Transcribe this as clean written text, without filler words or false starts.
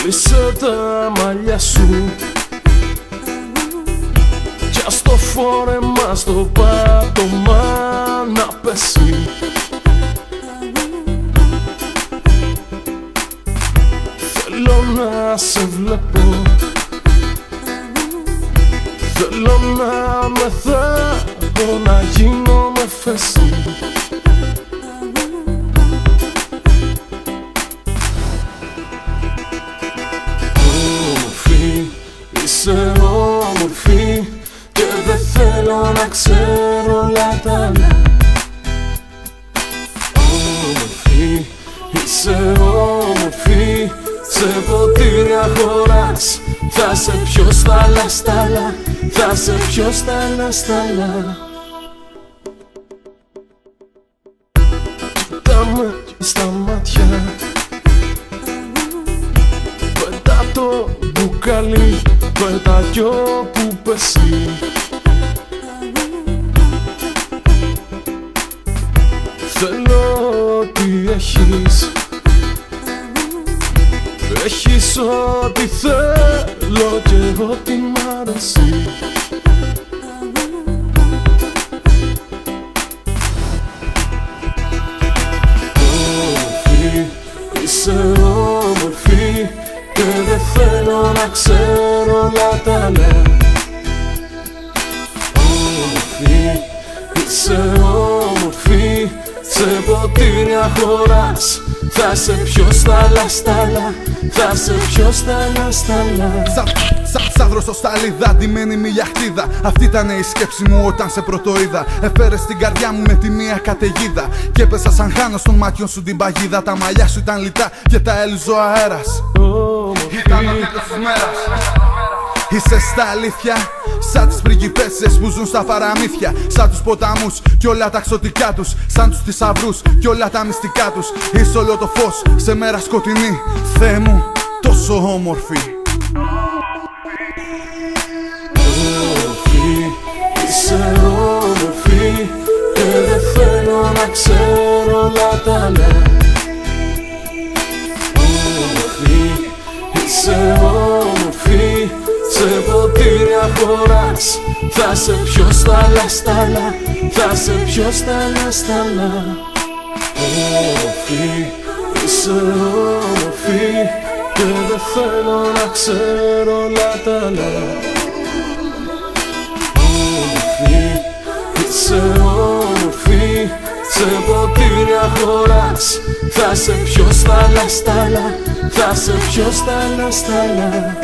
Λύσε τα μαλλιά σου κι ας το φόρεμα στο πάτωμα να πέσει. Θέλω να σε βλέπω, θέλω να με θέλω, να γίνω με φέση. Είσαι όμορφη και δεν θέλω να ξέρω όλα τα άλλα. Όμορφη, είσαι όμορφη, σε ποτήρια χωράς. Θα σε πιω στάλα στάλα, θα σε πιω στάλα στάλα. Κοιτάμε στα μάτια, πετά το μπουκάλι, πέτα κι όπου πέσει. Θέλω ό,τι έχεις, έχεις ό,τι θέλω και ό,τι μ' αρέσει. Όμορφη, είσαι όμορφη και δεν θέλω να ξέρω όλα τα άλλα. Όμορφη, είσαι όμορφη, σε ποτήρια χωράς. Θα σε πιω στάλα στάλα, θα σε πιω στάλα στάλα. Σαν δρόσο σταλίδα, ντυμένη μη γιαχτίδα. Αυτή ήταν η σκέψη μου όταν σε πρωτοείδα. Έφερες στην καρδιά μου με τη μία καταιγίδα και έπεσα σαν χάνω στον μάτιον σου την παγίδα. Τα μαλλιά σου ήταν λιτά και τα έλυζε ο αέρας. Ήταν ο τέλος της μέρας. Είσαι στα αλήθεια, σαν τις πριγκιπέσσες που ζουν στα παραμύθια. Σαν τους ποταμούς κι όλα τα ξωτικά τους, σαν τους θησαυρούς κι όλα τα μυστικά τους. Είσαι όλο το φως σε μέρα σκοτεινή, Θεέ μου, τόσο όμορφη. Όμορφη, είσαι όμορφη και δεν θέλω να ξέρω όλα τα άλλα. Όμορφη, είσαι όμορφη, σε ποτήρια χωράς. Θα σε πιω στάλα στάλα, θα σε πιω στάλα στάλα. Όμορφη, είσαι όμορφη και δεν θέλω να ξέρω όλα τα άλλα. Όμορφη, είσαι όμορφη, σε ποτήρια χωράς. Θα σε πιω στάλα στάλα, θα σε πιω στάλα στάλα.